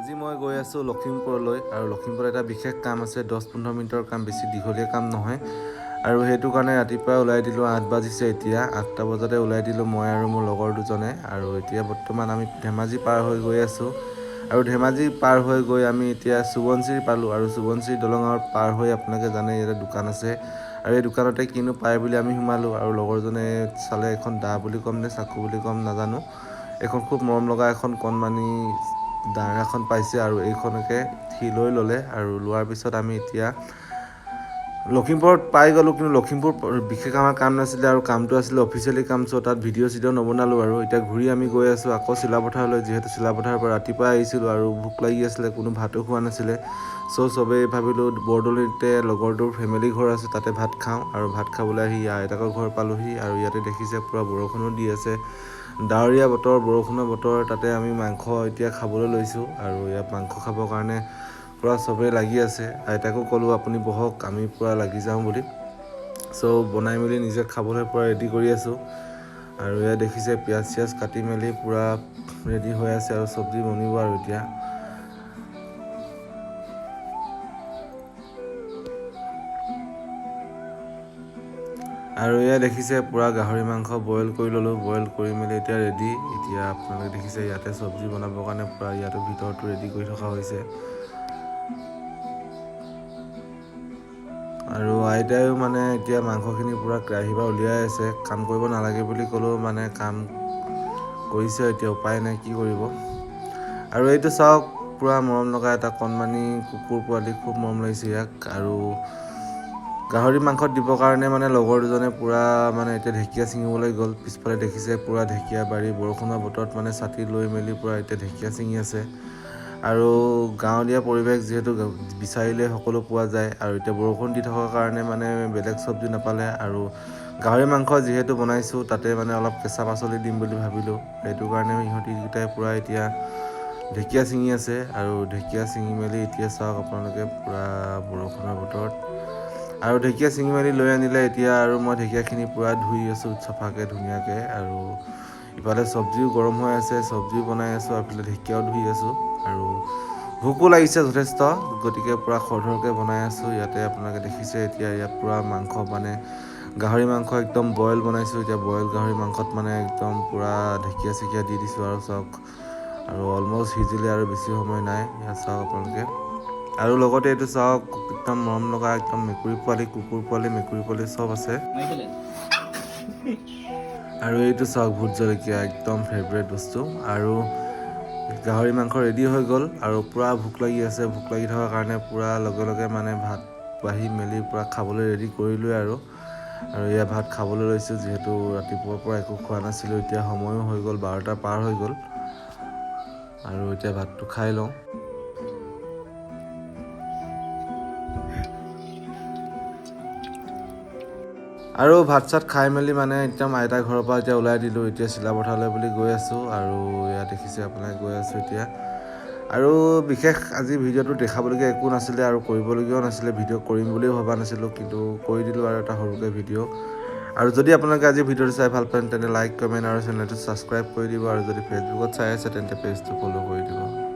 আজি মই গৈ আছোঁ লখিমপুৰলৈ আৰু লখিমপুৰত এটা বিশেষ কাম আছে 10-15 মিনিটৰ কাম বেছি দীঘলীয়া কাম নহয় আৰু সেইটো কাৰণে ৰাতিপুৱা ওলাই দিলোঁ 8 বাজিছে এতিয়া 8টা বজাতে ওলাই দিলোঁ মই আৰু মোৰ লগৰ দুজনে আৰু এতিয়া বৰ্তমান আমি ধেমাজি পাৰ হৈ গৈ আছোঁ আৰু ধেমাজি পাৰ হৈ গৈ আমি এতিয়া সুবনশ্ৰী পালোঁ আৰু সুবনশ্ৰী দলঙৰ পাৰ হৈ আপোনালোকে জানে ইয়াতে দোকান আছে আৰু এই দোকানতে কিনো পায় বুলি আমি সোমালোঁ আৰু লগৰজনে চালে এখন দা বুলি ক'ম নে চাকু বুলি ক'ম নাজানো এখন খুব মৰম লগা এখন কণমানি দাৰ এখন পাইছে আৰু এইখনকে সি লৈ ল'লে আৰু লোৱাৰ পিছত আমি এতিয়া লখিমপুৰত পাই গ'লোঁ কিন্তু লখিমপুৰ বিশেষ আমাৰ কাম নাছিলে আৰু কামটো আছিলে অফিচিয়েলি কাম চ' তাত ভিডিঅ' চিডিঅ' নবনালোঁ আৰু এতিয়া ঘূৰি আমি গৈ আছোঁ আকৌ চিলাপথাৰলৈ যিহেতু চিলাপথাৰৰ পৰা ৰাতিপুৱা আহিছিলোঁ আৰু ভোক লাগি আছিলে কোনো ভাতো খোৱা নাছিলে চ' চবেই ভাবিলোঁ বৰদলৈতে লগৰটোৰ ফেমিলি ঘৰ আছে তাতে ভাত খাওঁ আৰু ভাত খাবলৈ আহি আইতাকৰ ঘৰ পালোঁহি আৰু ইয়াতে দেখিছে পূৰা বৰষুণো দি আছে ডাৱৰীয়া বতৰ বৰষুণৰ বতৰ তাতে আমি মাংস এতিয়া খাবলৈ লৈছোঁ আৰু ইয়াত মাংস খাবৰ কাৰণে পূৰা চবেই লাগি আছে আইতাকো ক'লোঁ আপুনি বহক আমি পূৰা লাগি যাওঁ বুলি চ' বনাই মেলি নিজে খাবলৈ পূৰা ৰেডি কৰি আছোঁ আৰু ইয়াত দেখিছে পিঁয়াজ চিয়াজ কাটি মেলি পূৰা ৰেডি হৈ আছে আৰু চব্জি বনিব আৰু এতিয়া আৰু এয়া দেখিছে পূৰা গাহৰি মাংস বইল কৰি ল'লোঁ বইল কৰি মেলি এতিয়া ৰেডি এতিয়া আপোনালোকে দেখিছে ইয়াতে চব্জি বনাবৰ কাৰণে পূৰা ইয়াতে ভিতৰতো ৰেডি কৰি থকা হৈছে আৰু আইতাইও মানে এতিয়া মাংসখিনি পূৰা কেৰাহীৰ পৰা উলিয়াই আছে কাম কৰিব নালাগে বুলি ক'লেও মানে কাম কৰিছে এতিয়া উপায় নাই কি কৰিব আৰু এইটো চাওক পূৰা মৰম লগা এটা কণমানি কুকুৰ পোৱালি খুব মৰম লাগিছে ইয়াক আৰু গাহৰি মাংসত দিবৰ কাৰণে মানে লগৰ দুজনে পূৰা মানে এতিয়া ঢেকীয়া ছিঙিবলৈ গ'ল পিছফালে দেখিছে পূৰা ঢেকীয়া বাৰী বৰষুণৰ বতৰত মানে ছাতি লৈ মেলি পূৰা এতিয়া ঢেকীয়া ছিঙি আছে আৰু গাঁৱলীয়া পৰিৱেশ যিহেতু বিচাৰিলে সকলো পোৱা যায় আৰু এতিয়া বৰষুণ দি থকাৰ কাৰণে মানে বেলেগ চব্জি নাপালে আৰু গাহৰি মাংস যিহেতু বনাইছোঁ তাতে মানে অলপ কেঁচা পাচলি দিম বুলি ভাবিলোঁ সেইটো কাৰণে ইহঁতিকেইটাই পূৰা এতিয়া ঢেকীয়া ছিঙি আছে আৰু ঢেকীয়া ছিঙি মেলি এতিয়া চাওক আপোনালোকে পূৰা বৰষুণৰ বতৰত আৰু ঢেকীয়া ছিঙি মেলি লৈ আনিলে এতিয়া আৰু মই ঢেকীয়াখিনি পূৰা ধুই আছোঁ চাফাকৈ ধুনীয়াকৈ আৰু ইফালে চব্জিও গৰম হৈ আছে চব্জিও বনাই আছোঁ আৰু ইফালে ঢেকীয়াও ধুই আছোঁ আৰু ভোকো লাগিছে যথেষ্ট গতিকে পূৰা খৰধৰকৈ বনাই আছোঁ ইয়াতে আপোনালোকে দেখিছে এতিয়া ইয়াত পূৰা মাংস মানে গাহৰি মাংস একদম বইল বনাইছোঁ এতিয়া বইল গাহৰি মাংসত মানে একদম পূৰা ঢেকীয়া চেকীয়া দি দিছোঁ আৰু চাওক আৰু অলমষ্ট সিজিলে আৰু বেছি সময় নাই ইয়াত চাওক আপোনালোকে আৰু লগতে এইটো চাওক একদম মৰম লগা একদম মেকুৰী পোৱালি কুকুৰ পোৱালি মেকুৰী পোৱালি চব আছে আৰু এইটো চাওক ভোট জলকীয়া একদম ফেভৰেট বস্তু আৰু গাহৰি মাংস ৰেডি হৈ গ'ল আৰু পূৰা ভোক লাগি আছে ভোক লাগি থকাৰ কাৰণে পূৰা লগে লগে মানে ভাত বাঢ়ি মেলি পূৰা খাবলৈ ৰেডি কৰিলোৱে আৰু এয়া ভাত খাবলৈ লৈছোঁ যিহেতু ৰাতিপুৱাৰ পৰা একো খোৱা নাছিলোঁ এতিয়া সময়ো হৈ গ'ল 12টা পাৰ হৈ গ'ল আৰু এতিয়া ভাতটো খাই লওঁ আৰু ভাত চাত খাই মেলি মানে একদম আইতাৰ ঘৰৰ পৰা এতিয়া ওলাই দিলোঁ এতিয়া চিলাপথাৰলৈ বুলি গৈ আছোঁ আৰু ইয়াত দেখিছে আপোনাক গৈ আছোঁ এতিয়া আৰু বিশেষ আজি ভিডিঅ'টো দেখাবলগীয়া একো নাছিলে আৰু কৰিবলগীয়াও নাছিলে ভিডিঅ' কৰিম বুলিও ভবা নাছিলোঁ কিন্তু কৰি দিলোঁ আৰু এটা সৰুকৈ ভিডিঅ' আৰু যদি আপোনালোকে আজি ভিডিঅ'টো চাই ভাল পায় তেন্তে লাইক কমেণ্ট আৰু চেনেলটো ছাবস্ক্ৰাইব কৰি দিব আৰু যদি ফেচবুকত চাই আছে তেন্তে পেজটো ফ'ল' কৰি দিব